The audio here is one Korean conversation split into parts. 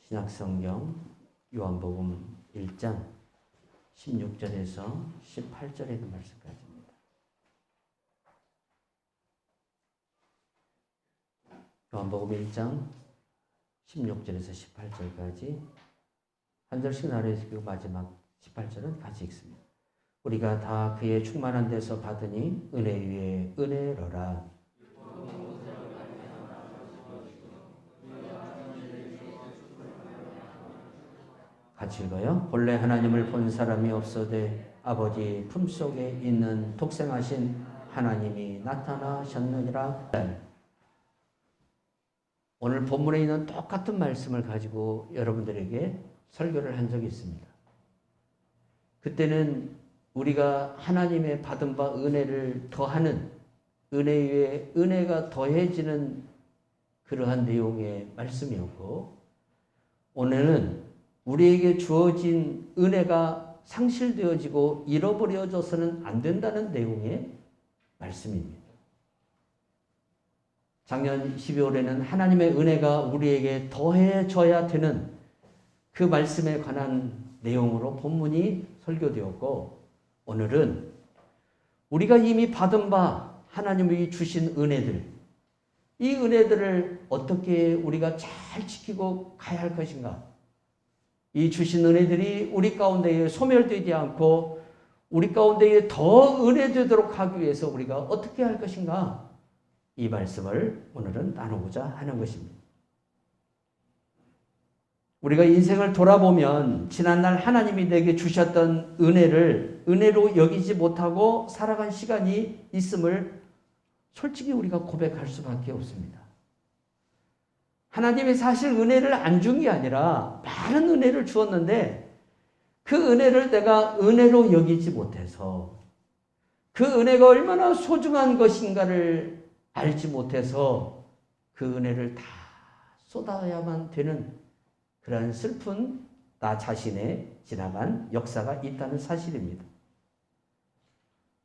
신약성경 요한복음 1장 16절에서 18절에 있는 말씀까지입니다. 요한복음 1장 16절에서 18절까지 한 절씩 나누어지고 마지막 18절은 같이 읽습니다. 우리가 다 그의 충만한 데서 받으니 은혜 위에 은혜로라. 같이 읽어요. 본래 하나님을 본 사람이 없어되 아버지 품속에 있는 독생하신 하나님이 나타나셨느니라. 오늘 본문에 있는 똑같은 말씀을 가지고 여러분들에게 설교를 한 적이 있습니다. 그때는 우리가 하나님의 받은 바 은혜를 더하는 은혜 위에 은혜가 더해지는 그러한 내용의 말씀이었고, 오늘은 우리에게 주어진 은혜가 상실되어지고 잃어버려져서는 안 된다는 내용의 말씀입니다. 작년 12월에는 하나님의 은혜가 우리에게 더해져야 되는 그 말씀에 관한 내용으로 본문이 설교되었고, 오늘은 우리가 이미 받은 바 하나님이 주신 은혜들, 이 은혜들을 어떻게 우리가 잘 지키고 가야 할 것인가? 이 주신 은혜들이 우리 가운데에 소멸되지 않고 우리 가운데에 더 은혜되도록 하기 위해서 우리가 어떻게 할 것인가? 이 말씀을 오늘은 나누고자 하는 것입니다. 우리가 인생을 돌아보면 지난날 하나님이 내게 주셨던 은혜를 은혜로 여기지 못하고 살아간 시간이 있음을 솔직히 우리가 고백할 수밖에 없습니다. 하나님이 사실 은혜를 안 준 게 아니라 많은 은혜를 주었는데 그 은혜를 내가 은혜로 여기지 못해서, 그 은혜가 얼마나 소중한 것인가를 알지 못해서 그 은혜를 다 쏟아야만 되는 그런 슬픈 나 자신의 지나간 역사가 있다는 사실입니다.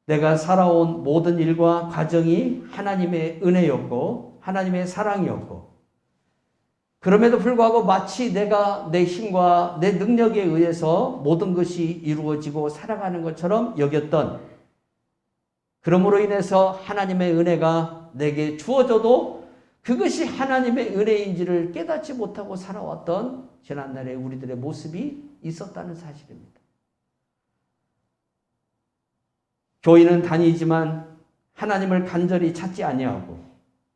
내가 살아온 모든 일과 과정이 하나님의 은혜였고 하나님의 사랑이었고, 그럼에도 불구하고 마치 내가 내 힘과 내 능력에 의해서 모든 것이 이루어지고 살아가는 것처럼 여겼던, 그러므로 인해서 하나님의 은혜가 내게 주어져도 그것이 하나님의 은혜인지를 깨닫지 못하고 살아왔던 지난날의 우리들의 모습이 있었다는 사실입니다. 교회는 다니지만 하나님을 간절히 찾지 아니하고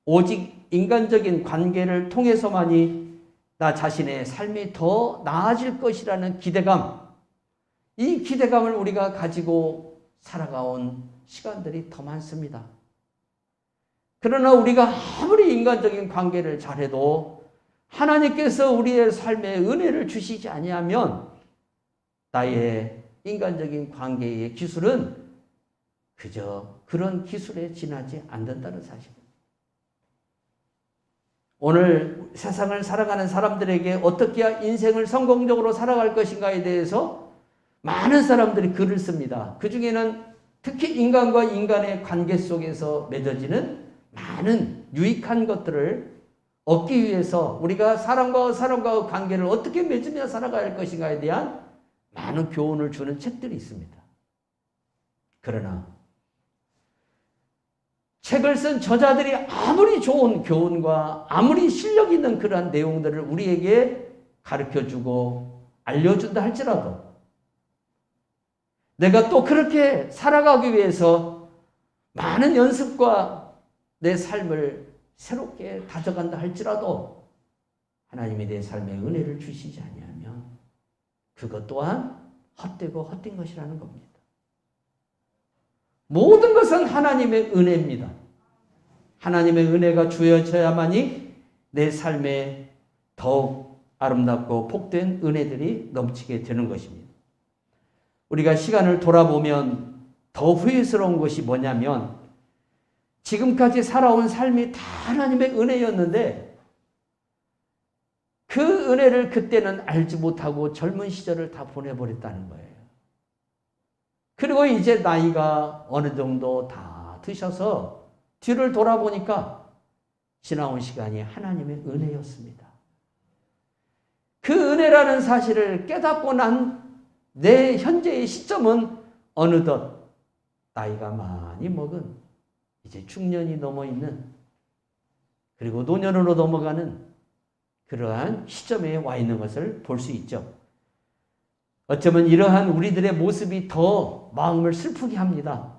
오직 인간적인 관계를 통해서만이 나 자신의 삶이 더 나아질 것이라는 기대감, 이 기대감을 우리가 가지고 살아가온 시간들이 더 많습니다. 그러나 우리가 아무리 인간적인 관계를 잘해도 하나님께서 우리의 삶에 은혜를 주시지 아니하면 나의 인간적인 관계의 기술은 그저 그런 기술에 지나지 않는다는 사실입니다. 오늘 세상을 살아가는 사람들에게 어떻게 해야 인생을 성공적으로 살아갈 것인가에 대해서 많은 사람들이 글을 씁니다. 그 중에는 특히 인간과 인간의 관계 속에서 맺어지는 많은 유익한 것들을 얻기 위해서 우리가 사람과 관계를 어떻게 맺으며 살아가야 할 것인가에 대한 많은 교훈을 주는 책들이 있습니다. 그러나 책을 쓴 저자들이 아무리 좋은 교훈과 아무리 실력 있는 그러한 내용들을 우리에게 가르쳐주고 알려준다 할지라도, 내가 또 그렇게 살아가기 위해서 많은 연습과 내 삶을 새롭게 다져간다 할지라도 하나님이 내 삶에 은혜를 주시지 아니하면 그것 또한 헛되고 헛된 것이라는 겁니다. 모든 것은 하나님의 은혜입니다. 하나님의 은혜가 주어져야만이 내 삶에 더욱 아름답고 복된 은혜들이 넘치게 되는 것입니다. 우리가 시간을 돌아보면 더 후회스러운 것이 뭐냐면, 지금까지 살아온 삶이 다 하나님의 은혜였는데 그 은혜를 그때는 알지 못하고 젊은 시절을 다 보내버렸다는 거예요. 그리고 이제 나이가 어느 정도 다 드셔서 뒤를 돌아보니까 지나온 시간이 하나님의 은혜였습니다. 그 은혜라는 사실을 깨닫고 난 내 현재의 시점은 어느덧 나이가 많이 먹은 이제 중년이 넘어 있는 그리고 노년으로 넘어가는 그러한 시점에 와 있는 것을 볼 수 있죠. 어쩌면 이러한 우리들의 모습이 더 마음을 슬프게 합니다.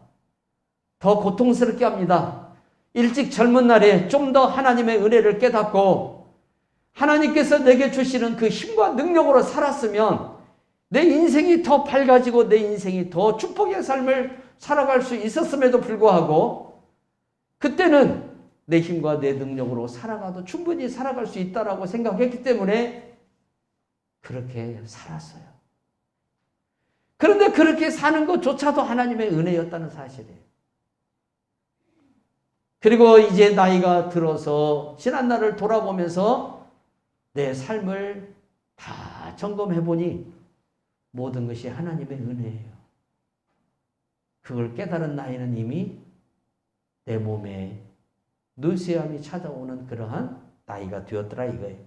더 고통스럽게 합니다. 일찍 젊은 날에 좀 더 하나님의 은혜를 깨닫고 하나님께서 내게 주시는 그 힘과 능력으로 살았으면 내 인생이 더 밝아지고 내 인생이 더 축복의 삶을 살아갈 수 있었음에도 불구하고 그때는 내 힘과 내 능력으로 살아가도 충분히 살아갈 수 있다라고 생각했기 때문에 그렇게 살았어요. 그런데 그렇게 사는 것조차도 하나님의 은혜였다는 사실이에요. 그리고 이제 나이가 들어서 지난 날을 돌아보면서 내 삶을 다 점검해 보니 모든 것이 하나님의 은혜예요. 그걸 깨달은 나이는 이미 내 몸에 느슨함이 찾아오는 그러한 나이가 되었더라 이거예요.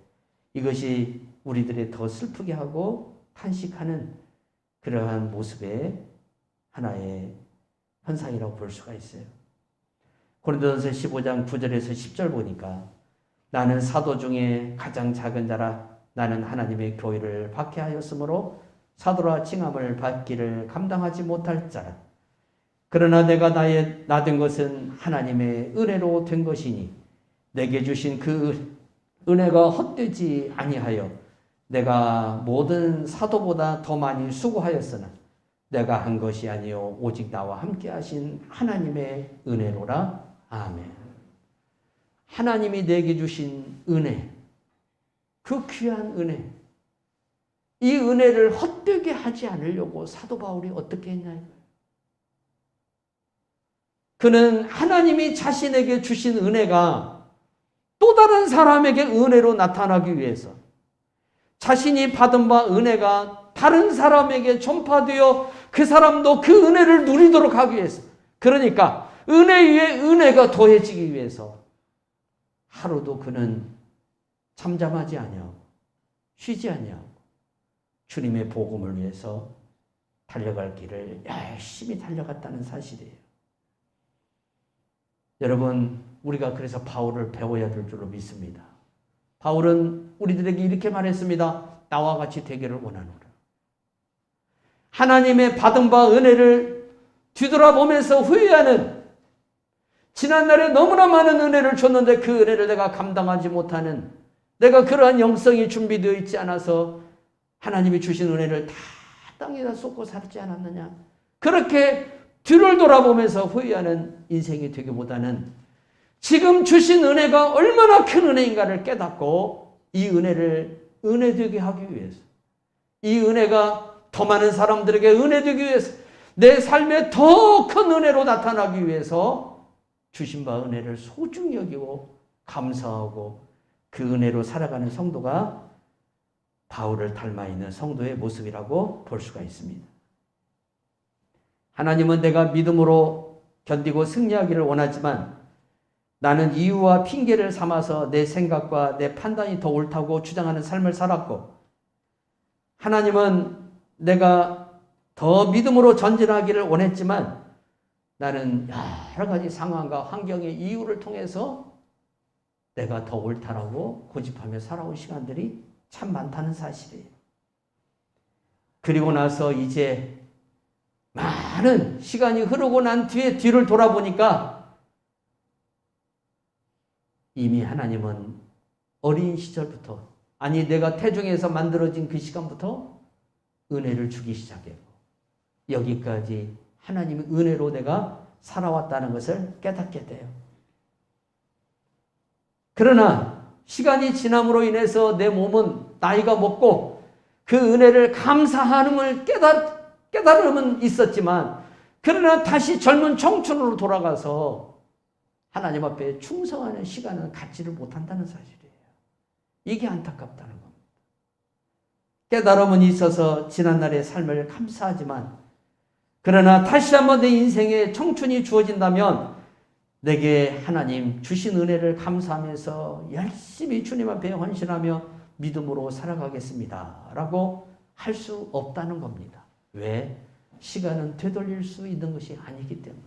이것이 우리들이 더 슬프게 하고 탄식하는 그러한 모습의 하나의 현상이라고 볼 수가 있어요. 고린도전서 15장 9절에서 10절 보니까 나는 사도 중에 가장 작은 자라 나는 하나님의 교회를 박해하였으므로 사도라 칭함을 받기를 감당하지 못할 자라. 그러나 내가 나된 것은 하나님의 은혜로 된 것이니 내게 주신 그 은혜가 헛되지 아니하여 내가 모든 사도보다 더 많이 수고하였으나 내가 한 것이 아니요 오직 나와 함께 하신 하나님의 은혜로라. 아멘. 하나님이 내게 주신 은혜, 그 귀한 은혜, 이 은혜를 헛되게 하지 않으려고 사도 바울이 어떻게 했냐 이거예요. 그는 하나님이 자신에게 주신 은혜가 또 다른 사람에게 은혜로 나타나기 위해서 자신이 받은 바 은혜가 다른 사람에게 전파되어 그 사람도 그 은혜를 누리도록 하기 위해서, 그러니까 은혜 위에 은혜가 더해지기 위해서 하루도 그는 잠잠하지 아니하고 쉬지 아니하고 주님의 복음을 위해서 달려갈 길을 열심히 달려갔다는 사실이에요. 여러분, 우리가 그래서 바울을 배워야 될 줄로 믿습니다. 바울은 우리들에게 이렇게 말했습니다. 나와 같이 되기를 원하노라. 하나님의 받은 바 은혜를 뒤돌아보면서 후회하는, 지난날에 너무나 많은 은혜를 줬는데 그 은혜를 내가 감당하지 못하는, 내가 그러한 영성이 준비되어 있지 않아서 하나님이 주신 은혜를 다 땅에다 쏟고 살지 않았느냐, 그렇게 뒤를 돌아보면서 후회하는 인생이 되기보다는 지금 주신 은혜가 얼마나 큰 은혜인가를 깨닫고 이 은혜를 은혜되게 하기 위해서, 이 은혜가 더 많은 사람들에게 은혜되기 위해서, 내 삶에 더 큰 은혜로 나타나기 위해서 주신 바 은혜를 소중히 여기고 감사하고 그 은혜로 살아가는 성도가 바울을 닮아 있는 성도의 모습이라고 볼 수가 있습니다. 하나님은 내가 믿음으로 견디고 승리하기를 원하지만 나는 이유와 핑계를 삼아서 내 생각과 내 판단이 더 옳다고 주장하는 삶을 살았고, 하나님은 내가 더 믿음으로 전진하기를 원했지만 나는 여러 가지 상황과 환경의 이유를 통해서 내가 더 옳다라고 고집하며 살아온 시간들이 참 많다는 사실이에요. 그리고 나서 이제 많은 시간이 흐르고 난 뒤에 뒤를 돌아보니까 이미 하나님은 어린 시절부터, 아니 내가 태중에서 만들어진 그 시간부터 은혜를 주기 시작했고 여기까지 하나님의 은혜로 내가 살아왔다는 것을 깨닫게 돼요. 그러나 시간이 지남으로 인해서 내 몸은 나이가 먹고 그 은혜를 감사함을 깨달음은 있었지만, 그러나 다시 젊은 청춘으로 돌아가서 하나님 앞에 충성하는 시간은 갖지를 못한다는 사실이에요. 이게 안타깝다는 겁니다. 깨달음은 있어서 지난날의 삶을 감사하지만, 그러나 다시 한번 내 인생에 청춘이 주어진다면 내게 하나님 주신 은혜를 감사하면서 열심히 주님 앞에 헌신하며 믿음으로 살아가겠습니다 라고 할 수 없다는 겁니다. 왜? 시간은 되돌릴 수 있는 것이 아니기 때문에.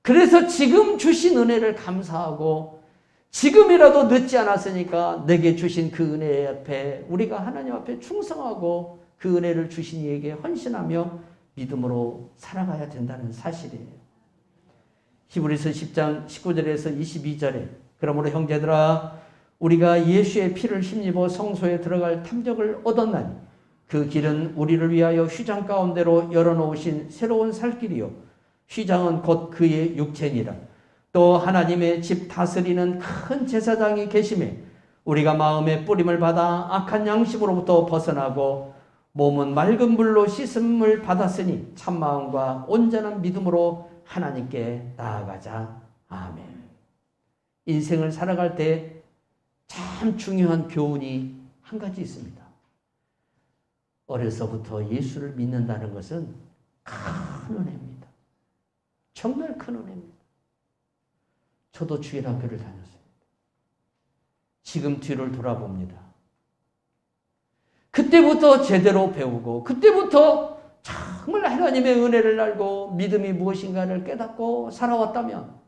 그래서 지금 주신 은혜를 감사하고 지금이라도 늦지 않았으니까 내게 주신 그 은혜 앞에 우리가 하나님 앞에 충성하고 그 은혜를 주신 이에게 헌신하며 믿음으로 살아가야 된다는 사실이에요. 히브리서 10장 19절에서 22절에 그러므로 형제들아 우리가 예수의 피를 힘입어 성소에 들어갈 탐욕을 얻었나니 그 길은 우리를 위하여 휘장 가운데로 열어놓으신 새로운 살길이요 휘장은 곧 그의 육체니라. 또 하나님의 집 다스리는 큰 제사장이 계심에 우리가 마음의 뿌림을 받아 악한 양심으로부터 벗어나고 몸은 맑은 물로 씻음을 받았으니 참마음과 온전한 믿음으로 하나님께 나아가자. 아멘. 인생을 살아갈 때 참 중요한 교훈이 한 가지 있습니다. 어려서부터 예수를 믿는다는 것은 큰 은혜입니다. 정말 큰 은혜입니다. 저도 주일학교를 다녔습니다. 지금 뒤를 돌아봅니다. 그때부터 제대로 배우고 그때부터 정말 하나님의 은혜를 알고 믿음이 무엇인가를 깨닫고 살아왔다면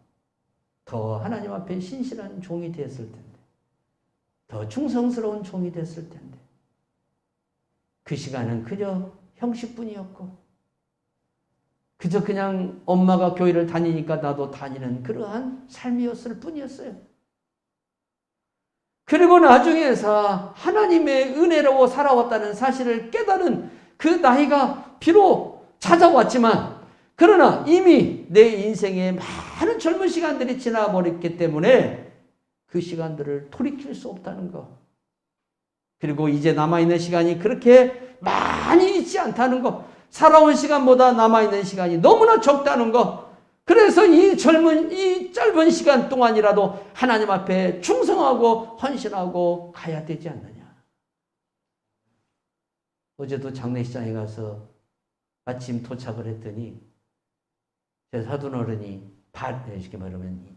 더 하나님 앞에 신실한 종이 됐을 텐데 더 충성스러운 종이 됐을 텐데 그 시간은 그저 형식뿐이었고 그저 그냥 엄마가 교회를 다니니까 나도 다니는 그러한 삶이었을 뿐이었어요. 그리고 나중에서 하나님의 은혜로 살아왔다는 사실을 깨달은 그 나이가 비록 찾아왔지만 그러나 이미 내 인생에 많은 젊은 시간들이 지나버렸기 때문에 그 시간들을 돌이킬 수 없다는 것. 그리고 이제 남아있는 시간이 그렇게 많이 있지 않다는 것. 살아온 시간보다 남아있는 시간이 너무나 적다는 것. 그래서 이 짧은 시간 동안이라도 하나님 앞에 충성하고 헌신하고 가야 되지 않느냐. 어제도 장례식장에 가서 아침 도착을 했더니 제 사돈 어른이 쉽게 말하면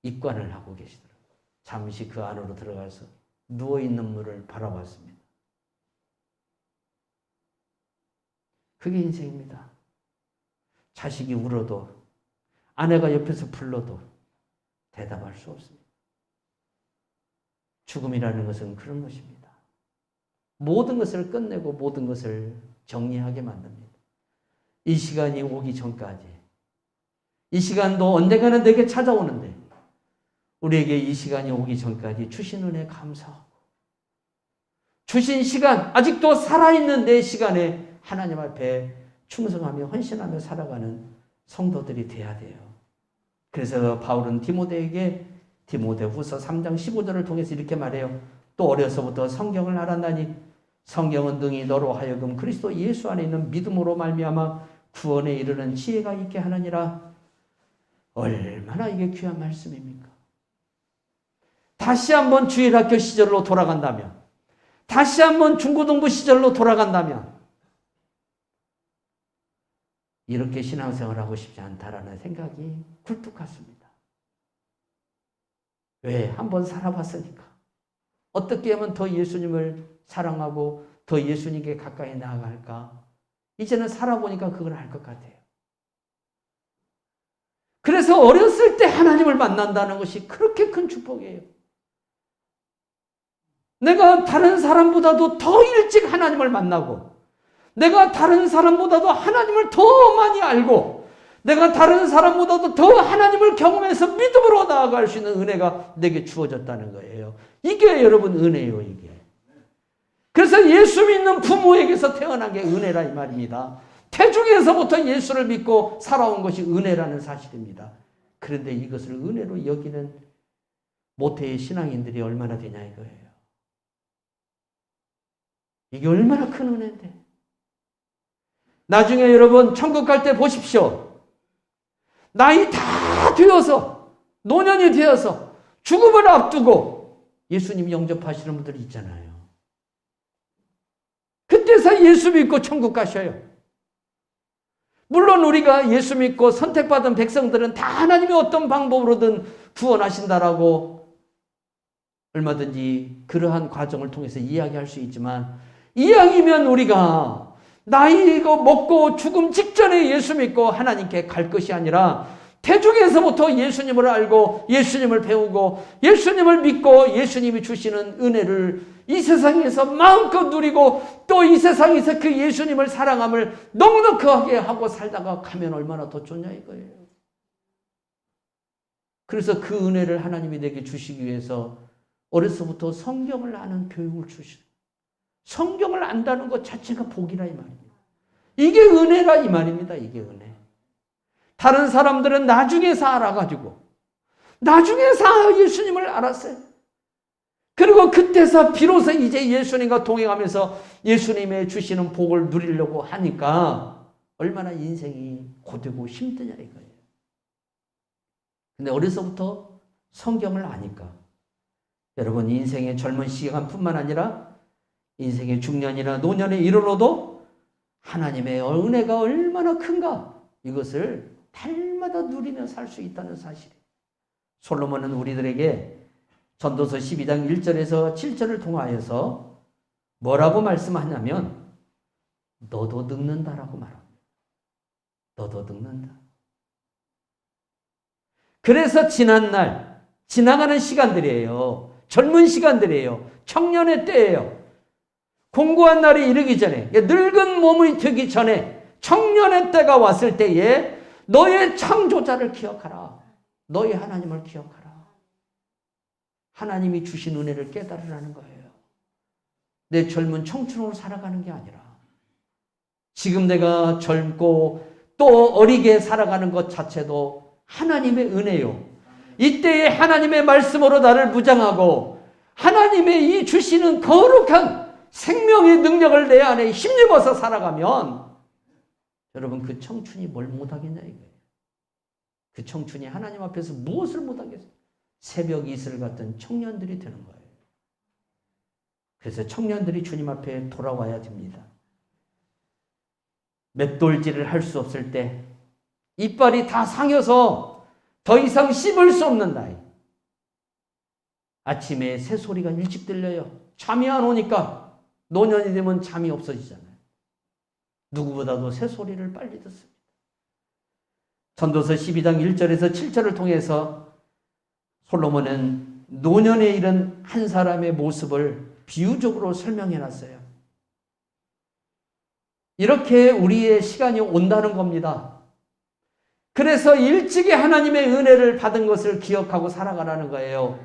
입관을 하고 계시더라고요. 잠시 그 안으로 들어가서 누워있는 물을 바라봤습니다. 그게 인생입니다. 자식이 울어도 아내가 옆에서 불러도 대답할 수 없습니다. 죽음이라는 것은 그런 것입니다. 모든 것을 끝내고 모든 것을 정리하게 만듭니다. 이 시간이 오기 전까지 이 시간도 언젠가는 내게 찾아오는데 우리에게 이 시간이 오기 전까지 주신 은혜 감사하고 주신 시간 아직도 살아있는 내 시간에 하나님 앞에 충성하며 헌신하며 살아가는 성도들이 돼야 돼요. 그래서 바울은 디모데에게 디모데후서 3장 15절을 통해서 이렇게 말해요. 또 어려서부터 성경을 알았나니 성경은 능히 너로 하여금 그리스도 예수 안에 있는 믿음으로 말미암아 구원에 이르는 지혜가 있게 하느니라. 얼마나 이게 귀한 말씀입니까? 다시 한번 주일학교 시절로 돌아간다면 다시 한번 중고등부 시절로 돌아간다면 이렇게 신앙생활을 하고 싶지 않다라는 생각이 굴뚝 같습니다. 왜? 한번 살아봤으니까. 어떻게 하면 더 예수님을 사랑하고 더 예수님께 가까이 나아갈까? 이제는 살아보니까 그걸 알 것 같아요. 그래서 어렸을 때 하나님을 만난다는 것이 그렇게 큰 축복이에요. 내가 다른 사람보다도 더 일찍 하나님을 만나고 내가 다른 사람보다도 하나님을 더 많이 알고 내가 다른 사람보다도 더 하나님을 경험해서 믿음으로 나아갈 수 있는 은혜가 내게 주어졌다는 거예요. 이게 여러분 은혜예요. 이게. 그래서 예수 믿는 부모에게서 태어난 게 은혜라 이 말입니다. 태중에서부터 예수를 믿고 살아온 것이 은혜라는 사실입니다. 그런데 이것을 은혜로 여기는 모태의 신앙인들이 얼마나 되냐 이거예요. 이게 얼마나 큰 은혜인데. 나중에 여러분 천국 갈 때 보십시오. 나이 다 되어서 노년이 되어서 죽음을 앞두고 예수님 영접하시는 분들이 있잖아요. 그때서 예수 믿고 천국 가셔요. 물론 우리가 예수 믿고 선택받은 백성들은 다 하나님이 어떤 방법으로든 구원하신다라고 얼마든지 그러한 과정을 통해서 이야기할 수 있지만, 이왕이면 우리가 나이 이거 먹고 죽음 직전에 예수 믿고 하나님께 갈 것이 아니라 태중에서부터 예수님을 알고 예수님을 배우고 예수님을 믿고 예수님이 주시는 은혜를 이 세상에서 마음껏 누리고 또 이 세상에서 그 예수님을 사랑함을 넉넉하게 하고 살다가 가면 얼마나 더 좋냐 이거예요. 그래서 그 은혜를 하나님이 내게 주시기 위해서 어려서부터 성경을 아는 교육을 주시고, 성경을 안다는 것 자체가 복이라 이 말입니다. 이게 은혜라 이 말입니다. 이게 은혜. 다른 사람들은 나중에서 알아가지고 나중에서 예수님을 알았어요. 그리고 그때서 비로소 이제 예수님과 동행하면서 예수님의 주시는 복을 누리려고 하니까 얼마나 인생이 고되고 힘드냐 이거예요. 근데 어려서부터 성경을 아니까 여러분 인생의 젊은 시간뿐만 아니라 인생의 중년이나 노년에 이르러도 하나님의 은혜가 얼마나 큰가 이것을 달마다 누리며 살 수 있다는 사실이에요. 솔로몬은 우리들에게 전도서 12장 1절에서 7절을 통하여서 뭐라고 말씀하냐면 너도 늙는다라고 말합니다. 너도 늙는다. 그래서 지나가는 시간들이에요. 젊은 시간들이에요. 청년의 때예요. 공고한 날이 이르기 전에, 늙은 몸이 되기 전에 청년의 때가 왔을 때에 너의 창조자를 기억하라. 너의 하나님을 기억하라. 하나님이 주신 은혜를 깨달으라는 거예요. 내 젊은 청춘으로 살아가는 게 아니라 지금 내가 젊고 또 어리게 살아가는 것 자체도 하나님의 은혜요. 이때에 하나님의 말씀으로 나를 무장하고 하나님의 이 주시는 거룩한 생명의 능력을 내 안에 힘입어서 살아가면 여러분 그 청춘이 뭘 못하겠냐 이거예요. 그 청춘이 하나님 앞에서 무엇을 못하겠어요? 새벽 이슬 같은 청년들이 되는 거예요. 그래서 청년들이 주님 앞에 돌아와야 됩니다. 맷돌질을 할 수 없을 때 이빨이 다 상여서 더 이상 씹을 수 없는 나이. 아침에 새소리가 일찍 들려요. 잠이 안 오니까 노년이 되면 잠이 없어지잖아요. 누구보다도 새소리를 빨리 듣습니다. 전도서 12장 1절에서 7절을 통해서 솔로몬은 노년에 이른 한 사람의 모습을 비유적으로 설명해 놨어요. 이렇게 우리의 시간이 온다는 겁니다. 그래서 일찍이 하나님의 은혜를 받은 것을 기억하고 살아가라는 거예요.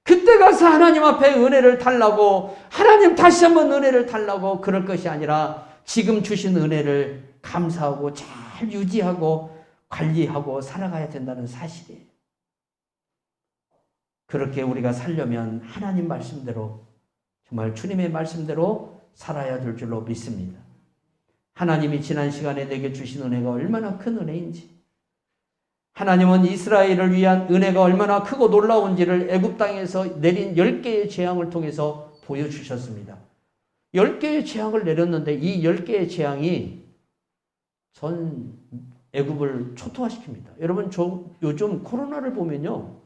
그때 가서 하나님 앞에 은혜를 달라고, 하나님 다시 한번 은혜를 달라고 그럴 것이 아니라 지금 주신 은혜를 감사하고 잘 유지하고 관리하고 살아가야 된다는 사실이에요. 그렇게 우리가 살려면 하나님 말씀대로, 정말 주님의 말씀대로 살아야 될 줄로 믿습니다. 하나님이 지난 시간에 내게 주신 은혜가 얼마나 큰 은혜인지, 하나님은 이스라엘을 위한 은혜가 얼마나 크고 놀라운지를 애굽 땅에서 내린 10개의 재앙을 통해서 보여주셨습니다. 10개의 재앙을 내렸는데 이 10개의 재앙이 전 애굽을 초토화시킵니다. 여러분 요즘 코로나를 보면요,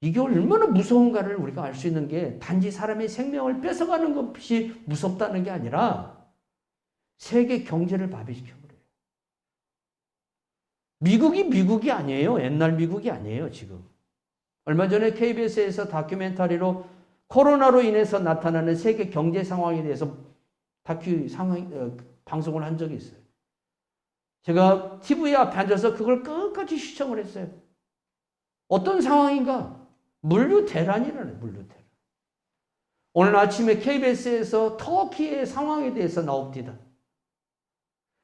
이게 얼마나 무서운가를 우리가 알 수 있는 게 단지 사람의 생명을 뺏어가는 것이 무섭다는 게 아니라 세계 경제를 마비시켜버려요. 미국이 아니에요. 옛날 미국이 아니에요. 지금 얼마 전에 KBS에서 다큐멘터리로 코로나로 인해서 나타나는 세계 경제 상황에 대해서 방송을 한 적이 있어요. 제가 TV 앞에 앉아서 그걸 끝까지 시청을 했어요. 어떤 상황인가? 물류 대란이라는 물류대란. 오늘 아침에 KBS에서 터키의 상황에 대해서 나옵니다.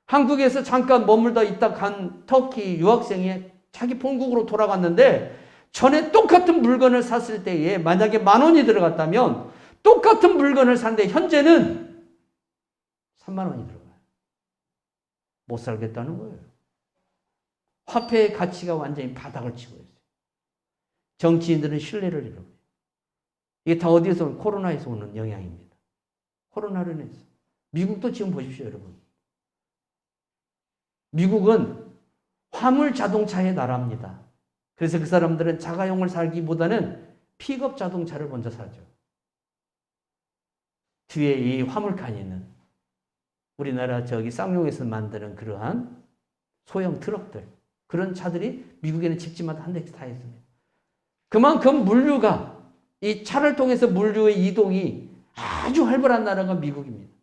한국에서 잠깐 머물다 있다 간 터키 유학생이 자기 본국으로 돌아갔는데 전에 똑같은 물건을 샀을 때에 만약에 10,000원이 들어갔다면 똑같은 물건을 샀는데 현재는 30,000원이 들어가요. 못 살겠다는 거예요. 화폐의 가치가 완전히 바닥을 치고 있어요. 정치인들은 신뢰를 잃어요. 이게 다 어디에서 오는, 코로나에서 오는 영향입니다. 코로나로 인해서. 미국도 지금 보십시오, 여러분. 미국은 화물 자동차의 나라입니다. 그래서 그 사람들은 자가용을 살기보다는 픽업 자동차를 먼저 사죠. 뒤에 이 화물칸이 있는 우리나라 쌍용에서 만드는 그러한 소형 트럭들, 그런 차들이 미국에는 집집마다 한 대씩 다 있습니다. 그만큼 물류가, 이 차를 통해서 물류의 이동이 아주 활발한 나라가 미국입니다.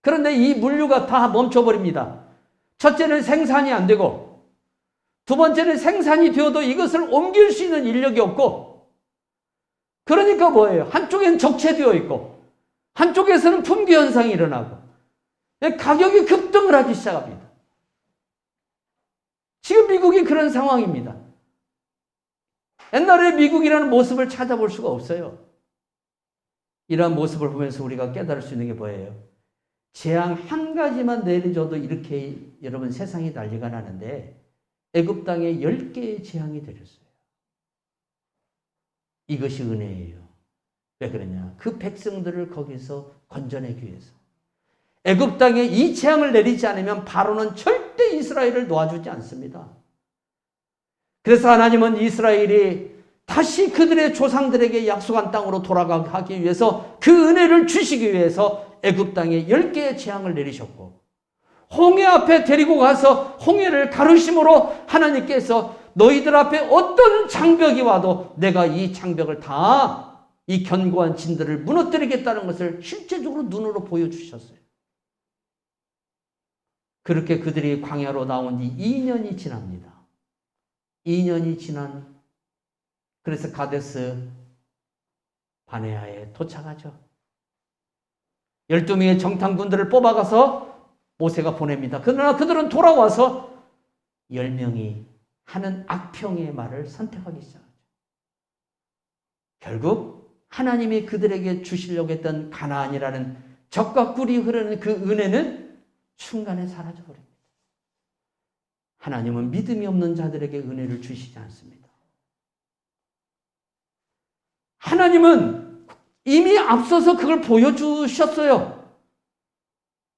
그런데 이 물류가 다 멈춰버립니다. 첫째는 생산이 안 되고, 두 번째는 생산이 되어도 이것을 옮길 수 있는 인력이 없고, 그러니까 뭐예요? 한쪽에는 적체되어 있고, 한쪽에서는 품귀 현상이 일어나고, 가격이 급등을 하기 시작합니다. 지금 미국이 그런 상황입니다. 옛날에 미국이라는 모습을 찾아볼 수가 없어요. 이러한 모습을 보면서 우리가 깨달을 수 있는 게 뭐예요? 재앙 한 가지만 내려줘도 이렇게 여러분 세상이 난리가 나는데 애굽 땅에 10개의 재앙이 내렸어요. 이것이 은혜예요. 왜 그러냐? 그 백성들을 거기서 건져내기 위해서. 애굽 땅에 이 재앙을 내리지 않으면 바로는 절대 이스라엘을 놓아주지 않습니다. 그래서 하나님은 이스라엘이 다시 그들의 조상들에게 약속한 땅으로 돌아가게 하기 위해서 그 은혜를 주시기 위해서 애굽 땅에 10개의 재앙을 내리셨고, 홍해 앞에 데리고 가서 홍해를 가르심으로 하나님께서 너희들 앞에 어떤 장벽이 와도 내가 이 장벽을 다 이 견고한 진들을 무너뜨리겠다는 것을 실제적으로 눈으로 보여주셨어요. 그렇게 그들이 광야로 나온 지 2년이 지납니다. 2년이 지난, 그래서 가데스 바네아에 도착하죠. 12명의 정탐꾼들을 뽑아가서 모세가 보냅니다. 그러나 그들은 돌아와서 10명이 하는 악평의 말을 선택하기 시작하죠. 결국 하나님이 그들에게 주시려고 했던 가나안이라는 젖과 꿀이 흐르는 그 은혜는 순간에 사라져버립니다. 하나님은 믿음이 없는 자들에게 은혜를 주시지 않습니다. 하나님은 이미 앞서서 그걸 보여주셨어요.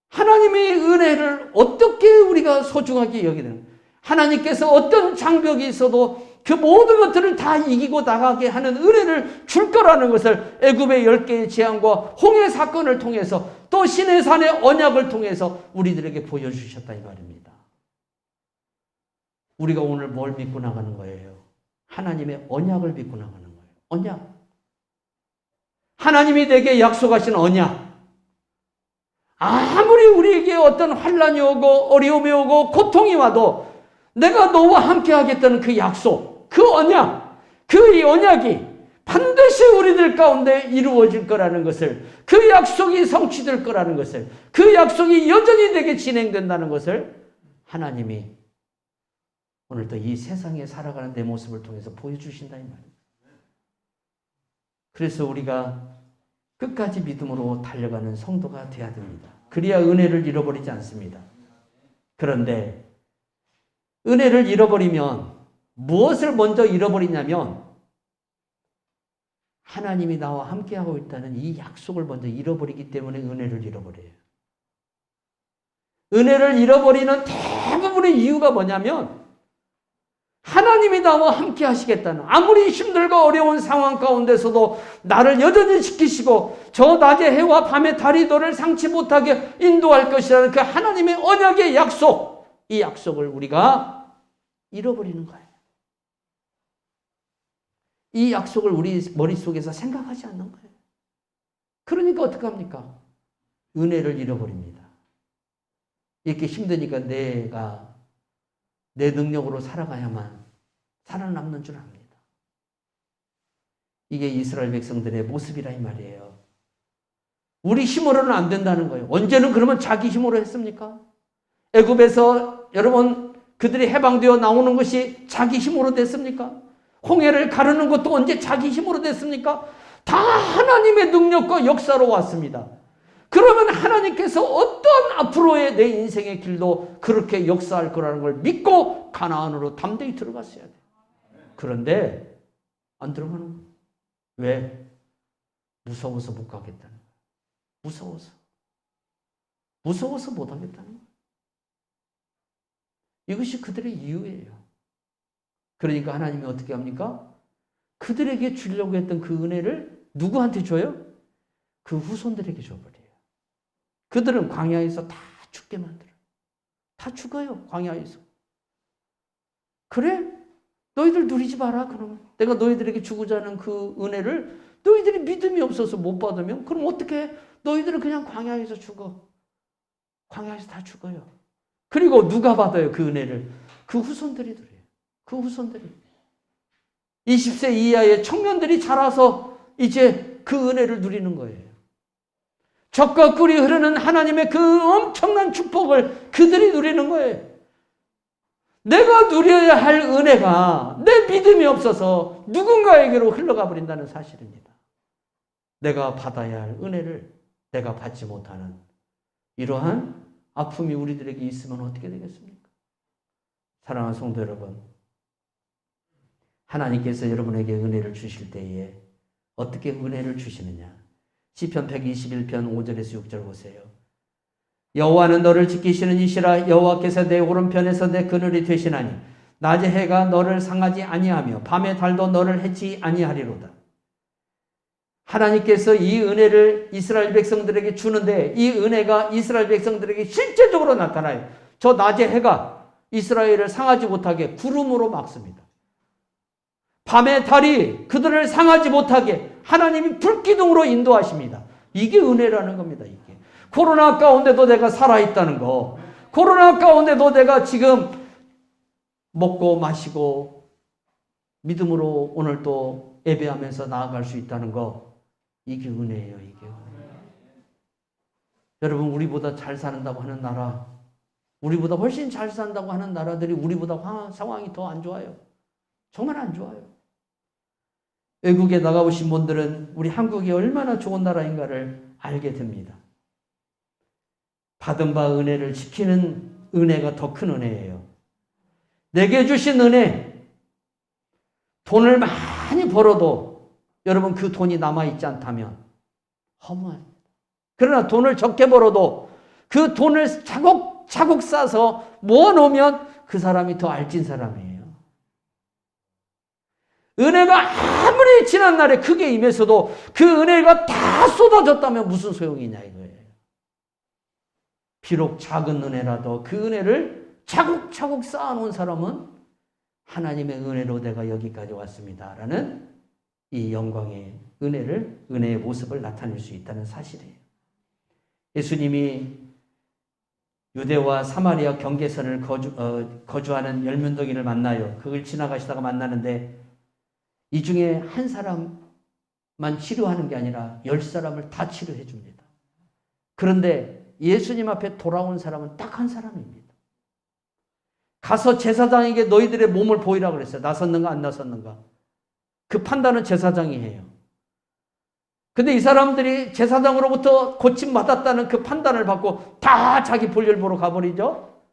하나님의 은혜를 어떻게 우리가 소중하게 여기는, 하나님께서 어떤 장벽이 있어도 그 모든 것들을 다 이기고 나가게 하는 은혜를 줄 거라는 것을 애굽의 10개의 재앙과 홍해 사건을 통해서 또 시내산의 언약을 통해서 우리들에게 보여주셨다 이 말입니다. 우리가 오늘 뭘 믿고 나가는 거예요? 하나님의 언약을 믿고 나가는 거예요. 언약. 하나님이 내게 약속하신 언약. 아무리 우리에게 어떤 환난이 오고 어려움이 오고 고통이 와도 내가 너와 함께 하겠다는 그 약속, 그 언약, 그 언약이 반드시 우리들 가운데 이루어질 거라는 것을, 그 약속이 성취될 거라는 것을, 그 약속이 여전히 내게 진행된다는 것을 하나님이 오늘도 이 세상에 살아가는 내 모습을 통해서 보여주신다 이 말입니다. 그래서 우리가 끝까지 믿음으로 달려가는 성도가 되어야 됩니다. 그래야 은혜를 잃어버리지 않습니다. 그런데 은혜를 잃어버리면 무엇을 먼저 잃어버리냐면 하나님이 나와 함께하고 있다는 이 약속을 먼저 잃어버리기 때문에 은혜를 잃어버려요. 은혜를 잃어버리는 대부분의 이유가 뭐냐면 하나님이 나와 함께 하시겠다는, 아무리 힘들고 어려운 상황 가운데서도 나를 여전히 지키시고 저 낮의 해와 밤의 달이 너를 상치 못하게 인도할 것이라는 그 하나님의 언약의 약속, 이 약속을 우리가 잃어버리는 거예요. 이 약속을 우리 머릿속에서 생각하지 않는 거예요. 그러니까 어떡합니까? 은혜를 잃어버립니다. 이렇게 힘드니까 내가 내 능력으로 살아가야만 살아남는 줄 압니다. 이게 이스라엘 백성들의 모습이라 이 말이에요. 우리 힘으로는 안 된다는 거예요. 언제는 그러면 자기 힘으로 했습니까? 애굽에서 여러분 그들이 해방되어 나오는 것이 자기 힘으로 됐습니까? 홍해를 가르는 것도 언제 자기 힘으로 됐습니까? 다 하나님의 능력과 역사로 왔습니다. 그러면 하나님께서 어떤 앞으로의 내 인생의 길도 그렇게 역사할 거라는 걸 믿고 가나안으로 담대히 들어갔어야 돼요. 그런데 안 들어가는 거예요. 왜? 무서워서 못 가겠다는 거예요. 무서워서 못 하겠다는 거예요. 이것이 그들의 이유예요. 그러니까 하나님이 어떻게 합니까? 그들에게 주려고 했던 그 은혜를 누구한테 줘요? 그 후손들에게 줘버려요. 그들은 광야에서 다 죽게 만들어요. 다 죽어요, 광야에서. 그래? 너희들 누리지 마라, 그러면. 내가 너희들에게 주고자 하는 그 은혜를 너희들이 믿음이 없어서 못 받으면 그럼 어떻게 해? 너희들은 그냥 광야에서 죽어. 광야에서 다 죽어요. 그리고 누가 받아요, 그 은혜를? 그 후손들이 누려요. 그 후손들이. 20세 이하의 청년들이 자라서 이제 그 은혜를 누리는 거예요. 적과 꿀이 흐르는 하나님의 그 엄청난 축복을 그들이 누리는 거예요. 내가 누려야 할 은혜가 내 믿음이 없어서 누군가에게로 흘러가 버린다는 사실입니다. 내가 받아야 할 은혜를 내가 받지 못하는 이러한 아픔이 우리들에게 있으면 어떻게 되겠습니까? 사랑하는 성도 여러분, 하나님께서 여러분에게 은혜를 주실 때에 어떻게 은혜를 주시느냐? 시편 121편 5절에서 6절 보세요. 여호와는 너를 지키시는 이시라. 여호와께서 내 오른편에서 내 그늘이 되시나니 낮의 해가 너를 상하지 아니하며 밤의 달도 너를 해치 아니하리로다. 하나님께서 이 은혜를 이스라엘 백성들에게 주는데 이 은혜가 이스라엘 백성들에게 실제적으로 나타나요. 저 낮의 해가 이스라엘을 상하지 못하게 구름으로 막습니다. 밤의 달이 그들을 상하지 못하게 하나님이 불기둥으로 인도하십니다. 이게 은혜라는 겁니다. 이게 코로나 가운데도 내가 살아있다는 거, 코로나 가운데도 내가 지금 먹고 마시고 믿음으로 오늘 또 예배하면서 나아갈 수 있다는 거, 이게 은혜예요. 이게 은혜. 여러분, 우리보다 잘 산다고 하는 나라, 우리보다 훨씬 잘 산다고 하는 나라들이 우리보다 상황이 더 안 좋아요. 정말 안 좋아요. 외국에 나가보신 분들은 우리 한국이 얼마나 좋은 나라인가를 알게 됩니다. 받은 바 은혜를 지키는 은혜가 더 큰 은혜예요. 내게 주신 은혜, 돈을 많이 벌어도 여러분 그 돈이 남아있지 않다면 허무합니다. 그러나 돈을 적게 벌어도 그 돈을 차곡차곡 쌓아서 모아놓으면 그 사람이 더 알찐 사람이에요. 은혜가 아무리 지난 날에 크게 임했어도 그 은혜가 다 쏟아졌다면 무슨 소용이냐 이거예요. 비록 작은 은혜라도 그 은혜를 차곡차곡 쌓아놓은 사람은 하나님의 은혜로 내가 여기까지 왔습니다 라는 이 영광의 은혜의 모습을 나타낼 수 있다는 사실이에요. 예수님이 유대와 사마리아 경계선을 거주하는 열문덕이를 만나요. 그걸 지나가시다가 만나는데 이 중에 한 사람만 치료하는 게 아니라 10사람을 다 치료해 줍니다. 그런데 예수님 앞에 돌아온 사람은 딱 한 사람입니다. 가서 제사장에게 너희들의 몸을 보이라 그랬어요. 나섰는가 안 나섰는가. 그 판단은 제사장이 해요. 근데 이 사람들이 제사장으로부터 고침받았다는 그 판단을 받고 다 자기 볼일 보러 가버리죠.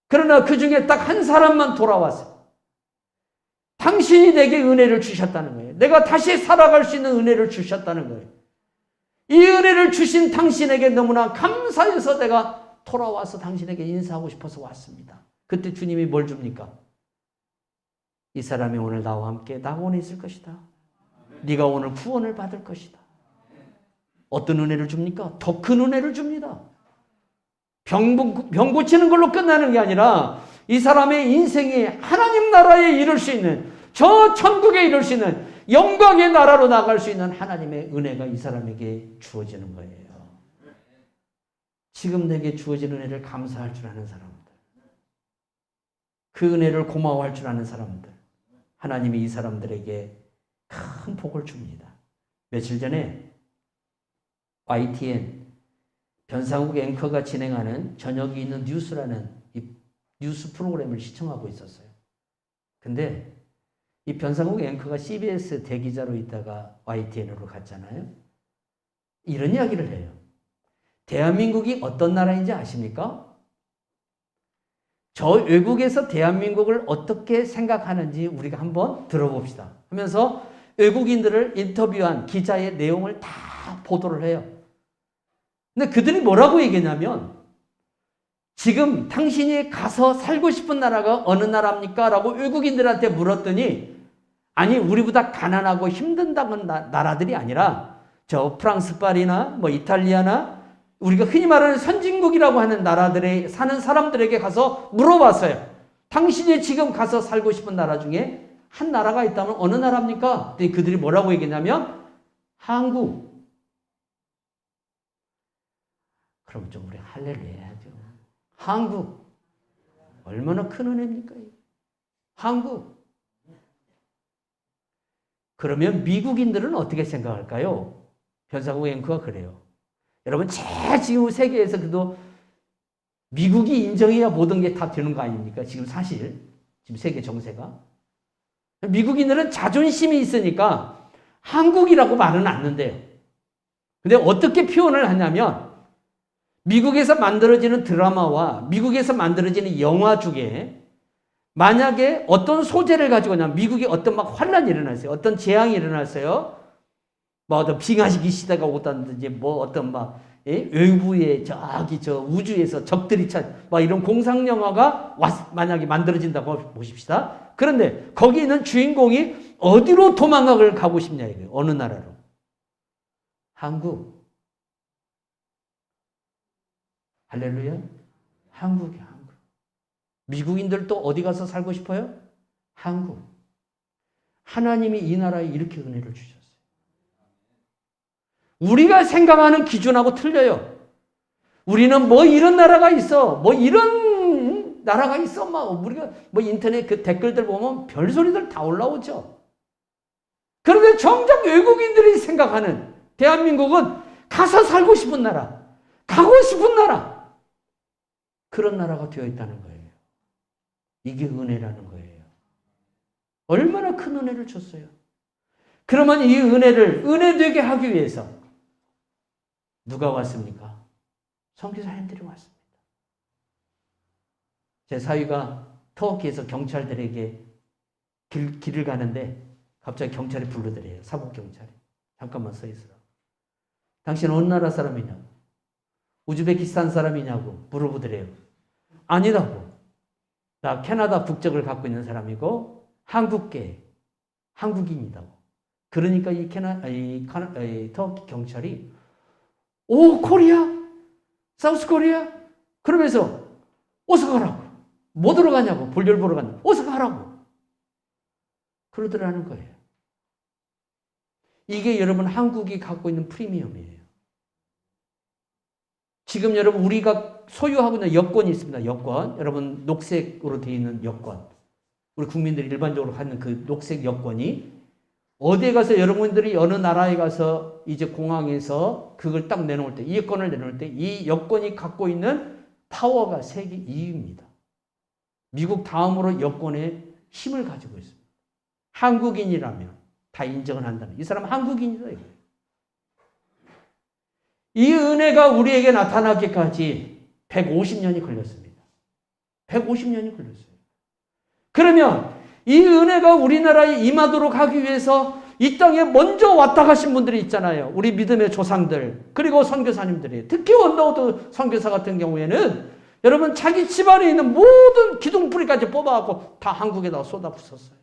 그러나 그 중에 딱 한 사람만 돌아왔어요. 당신이 내게 은혜를 주셨다는 거예요. 내가 다시 살아갈 수 있는 은혜를 주셨다는 거예요. 이 은혜를 주신 당신에게 너무나 감사해서 내가 돌아와서 당신에게 인사하고 싶어서 왔습니다. 그때 주님이 뭘 줍니까? 이 사람이 오늘 나와 함께 낙원에 있을 것이다. 네가 오늘 구원을 받을 것이다. 어떤 은혜를 줍니까? 더 큰 은혜를 줍니다. 병 고치는 걸로 끝나는 게 아니라 이 사람의 인생이 하나님 나라에 이룰 수 있는, 저 천국에 이룰 수 있는 영광의 나라로 나갈 수 있는 하나님의 은혜가 이 사람에게 주어지는 거예요. 지금 내게 주어진 은혜를 감사할 줄 아는 사람들, 그 은혜를 고마워할 줄 아는 사람들, 하나님이 이 사람들에게 큰 복을 줍니다. 며칠 전에 YTN 변상욱 앵커가 진행하는 저녁이 있는 뉴스라는 이 뉴스 프로그램을 시청하고 있었어요. 근데 이 변상욱 앵커가 CBS 대기자로 있다가 YTN으로 갔잖아요. 이런 이야기를 해요. 대한민국이 어떤 나라인지 아십니까? 저 외국에서 대한민국을 어떻게 생각하는지 우리가 한번 들어봅시다 하면서 외국인들을 인터뷰한 기자의 내용을 다 보도를 해요. 근데 그들이 뭐라고 얘기했냐면, 지금 당신이 가서 살고 싶은 나라가 어느 나라입니까? 라고 외국인들한테 물었더니 아니 우리보다 가난하고 힘든다는 나라들이 아니라 저 프랑스 파리나 뭐 이탈리아나 우리가 흔히 말하는 선진국이라고 하는 나라들에 사는 사람들에게 가서 물어봤어요. 당신이 지금 가서 살고 싶은 나라 중에 한 나라가 있다면 어느 나라입니까? 그들이 뭐라고 얘기했냐면 한국. 그럼 좀 우리 할렐루야 해야죠. 한국. 얼마나 큰 은혜입니까? 한국. 그러면 미국인들은 어떻게 생각할까요? 변상욱 앵커가 그래요. 여러분 지금 세계에서 그래도 미국이 인정해야 모든 게 다 되는 거 아닙니까? 지금 사실 지금 세계 정세가 미국인들은 자존심이 있으니까 한국이라고 말은 않는데요. 근데 어떻게 표현을 하냐면 미국에서 만들어지는 드라마와 미국에서 만들어지는 영화 중에 만약에 어떤 소재를 가지고 나 미국에 어떤 막 환란이 일어났어요. 어떤 재앙이 일어났어요. 뭐 어떤 빙하시기 시대가 오다든지 뭐 어떤 막 외부의 저기 저 우주에서 적들이 막 이런 공상 영화가 만약에 만들어진다고 보십시다. 그런데 거기 있는 주인공이 어디로 도망을 가고 싶냐 이거예요. 어느 나라로? 한국. 할렐루야. 한국이야, 한국. 미국인들도 어디 가서 살고 싶어요? 한국. 하나님이 이 나라에 이렇게 은혜를 주셨어요. 우리가 생각하는 기준하고 틀려요. 우리는 뭐 이런 나라가 있어. 뭐 이런 나라가 있어. 막 우리가 뭐 인터넷 그 댓글들 보면 별소리들 다 올라오죠. 그런데 정작 외국인들이 생각하는 대한민국은 가서 살고 싶은 나라, 가고 싶은 나라, 그런 나라가 되어 있다는 거예요. 이게 은혜라는 거예요. 얼마나 큰 은혜를 줬어요. 그러면 이 은혜를 은혜되게 하기 위해서 누가 왔습니까? 선교사님들이 왔습니다. 제 사위가 터키에서 경찰들에게 길을 가는데 갑자기 경찰이 불러들여요. 사법경찰이. 잠깐만 서 있으라. 당신 어느 나라 사람이냐고. 우즈베키스탄 사람이냐고 물어보더래요. 아니라고. 나 캐나다 국적을 갖고 있는 사람이고 한국인이다고. 그러니까 이 터키 경찰이 오 코리아? 사우스 코리아? 그러면서 어서 가라고. 뭐 들어가냐고. 볼일 보러 갔는데 어서 가라고. 그러더라는 거예요. 이게 여러분 한국이 갖고 있는 프리미엄이에요. 지금 여러분 우리가 소유하고 있는 여권이 있습니다. 여권. 여러분 녹색으로 되어 있는 여권. 우리 국민들이 일반적으로 갖는 그 녹색 여권이 어디에 가서 여러분들이 어느 나라에 가서 이제 공항에서 그걸 딱 내놓을 때, 이 여권을 내놓을 때 이 여권이 갖고 있는 파워가 세계 2위입니다. 미국 다음으로 여권에 힘을 가지고 있습니다. 한국인이라면 다 인정을 한다는. 이 사람은 한국인이다 이거예요. 이 은혜가 우리에게 나타나기까지 150년이 걸렸습니다. 150년이 걸렸어요. 그러면 이 은혜가 우리나라에 임하도록 하기 위해서 이 땅에 먼저 왔다 가신 분들이 있잖아요. 우리 믿음의 조상들, 그리고 선교사님들이. 특히 원더우드 선교사 같은 경우에는 여러분 자기 집안에 있는 모든 기둥뿌리까지 뽑아갖고 다 한국에다 쏟아붓었어요.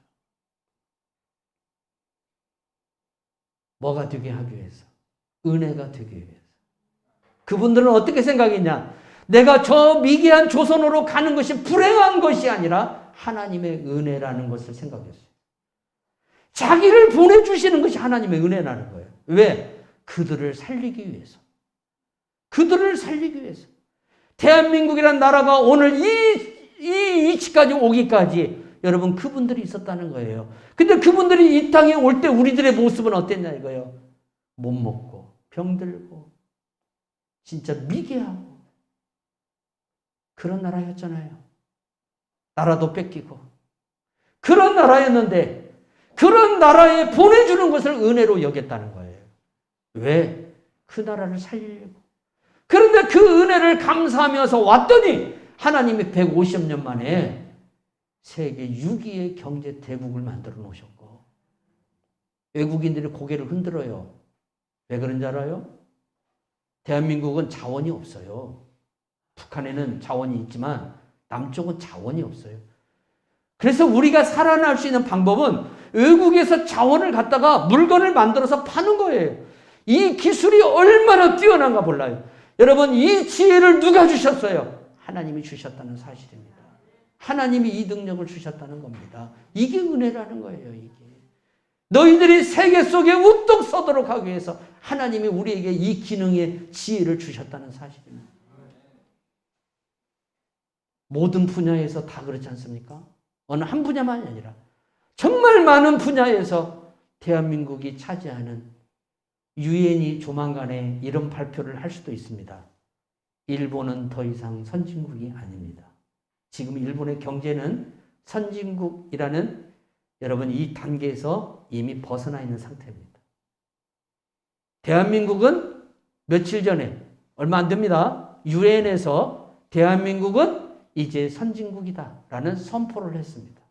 뭐가 되게 하기 위해서? 은혜가 되기 위해서. 그분들은 어떻게 생각했냐? 내가 저 미개한 조선으로 가는 것이 불행한 것이 아니라 하나님의 은혜라는 것을 생각했어요. 자기를 보내주시는 것이 하나님의 은혜라는 거예요. 왜? 그들을 살리기 위해서. 그들을 살리기 위해서. 대한민국이라는 나라가 오늘 이 위치까지 오기까지 여러분 그분들이 있었다는 거예요. 근데 그분들이 이 땅에 올 때 우리들의 모습은 어땠냐 이거예요. 못 먹고 병들고 진짜 미개하고 그런 나라였잖아요. 나라도 뺏기고 그런 나라였는데 그런 나라에 보내주는 것을 은혜로 여겼다는 거예요. 왜? 그 나라를 살리려고. 그런데 그 은혜를 감사하면서 왔더니 하나님이 150년 만에 세계 6위의 경제 대국을 만들어 놓으셨고 외국인들이 고개를 흔들어요. 왜 그런지 알아요? 대한민국은 자원이 없어요. 북한에는 자원이 있지만 남쪽은 자원이 없어요. 그래서 우리가 살아날 수 있는 방법은 외국에서 자원을 갖다가 물건을 만들어서 파는 거예요. 이 기술이 얼마나 뛰어난가 몰라요. 여러분, 이 지혜를 누가 주셨어요? 하나님이 주셨다는 사실입니다. 하나님이 이 능력을 주셨다는 겁니다. 이게 은혜라는 거예요. 이게 너희들이 세계 속에 우뚝 서도록 하기 위해서 하나님이 우리에게 이 기능의 지혜를 주셨다는 사실입니다. 모든 분야에서 다 그렇지 않습니까? 어느 한 분야만이 아니라 정말 많은 분야에서 대한민국이 차지하는, 유엔이 조만간에 이런 발표를 할 수도 있습니다. 일본은 더 이상 선진국이 아닙니다. 지금 일본의 경제는 선진국이라는 여러분 이 단계에서 이미 벗어나 있는 상태입니다. 대한민국은 며칠 전에, 얼마 안 됩니다, 유엔에서 대한민국은 이제 선진국이다라는 선포를 했습니다.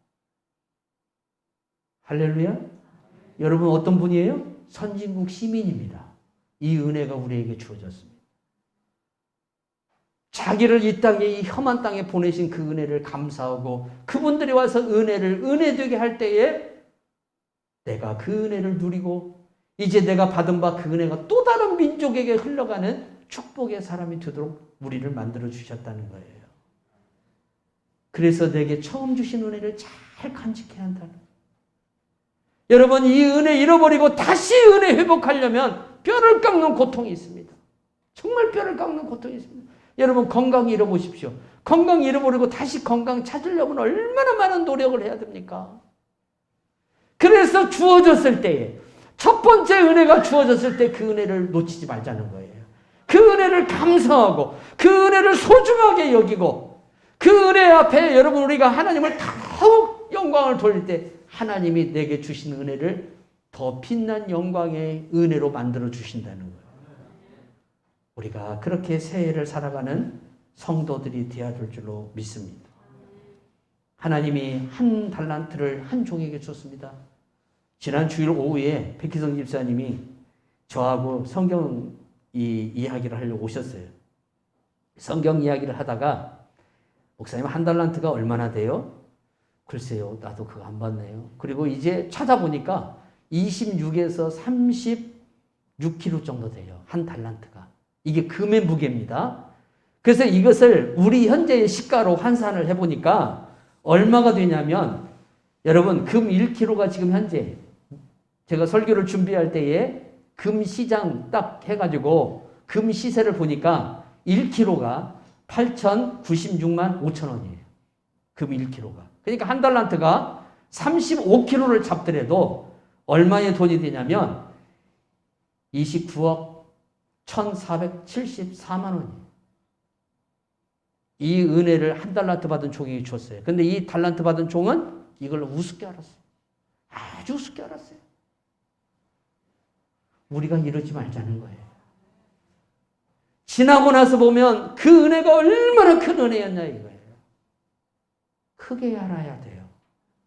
할렐루야. 여러분 어떤 분이에요? 선진국 시민입니다. 이 은혜가 우리에게 주어졌습니다. 자기를 이 땅에, 이 험한 땅에 보내신 그 은혜를 감사하고 그분들이 와서 은혜를 은혜되게 할 때에 내가 그 은혜를 누리고 이제 내가 받은 바 그 은혜가 또 다른 민족에게 흘러가는 축복의 사람이 되도록 우리를 만들어 주셨다는 거예요. 그래서 내게 처음 주신 은혜를 잘 간직해야 한다는 거예요. 여러분, 이 은혜 잃어버리고 다시 은혜 회복하려면 뼈를 깎는 고통이 있습니다. 정말 뼈를 깎는 고통이 있습니다. 여러분, 건강 잃어보십시오. 건강 잃어버리고 다시 건강 찾으려면 얼마나 많은 노력을 해야 됩니까? 그래서 주어졌을 때에, 첫 번째 은혜가 주어졌을 때 그 은혜를 놓치지 말자는 거예요. 그 은혜를 감사하고 그 은혜를 소중하게 여기고 그 은혜 앞에 여러분 우리가 하나님을 더욱 영광을 돌릴 때 하나님이 내게 주신 은혜를 더 빛난 영광의 은혜로 만들어 주신다는 거예요. 우리가 그렇게 새해를 살아가는 성도들이 되어야 될 줄로 믿습니다. 하나님이 한 달란트를 한 종에게 줬습니다. 지난 주일 오후에 백희성 집사님이 저하고 성경 이야기를 하려고 오셨어요. 성경 이야기를 하다가 목사님 한 달란트가 얼마나 돼요? 글쎄요, 나도 그거 안 봤네요. 그리고 이제 찾아보니까 26에서 36kg 정도 돼요. 한 달란트가. 이게 금의 무게입니다. 그래서 이것을 우리 현재의 시가로 환산을 해보니까 얼마가 되냐면 여러분 금 1kg가 지금 현재 제가 설교를 준비할 때에 금 시장 딱 해가지고 금 시세를 보니까 1kg가 8,096만 5천 원이에요. 금 1kg가. 그러니까 한 달란트가 35kg를 잡더라도 얼마의 돈이 되냐면 29억 1,474만 원이에요. 이 은혜를 한 달란트 받은 종에게 줬어요. 근데 이 달란트 받은 종은 이걸 우습게 알았어요. 아주 우습게 알았어요. 우리가 이러지 말자는 거예요. 지나고 나서 보면 그 은혜가 얼마나 큰 은혜였냐 이거예요. 크게 알아야 돼요.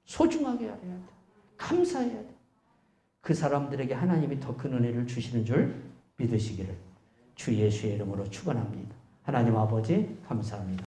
소중하게 알아야 돼요. 감사해야 돼요. 그 사람들에게 하나님이 더 큰 은혜를 주시는 줄 믿으시기를 주 예수의 이름으로 축원합니다. 하나님 아버지 감사합니다.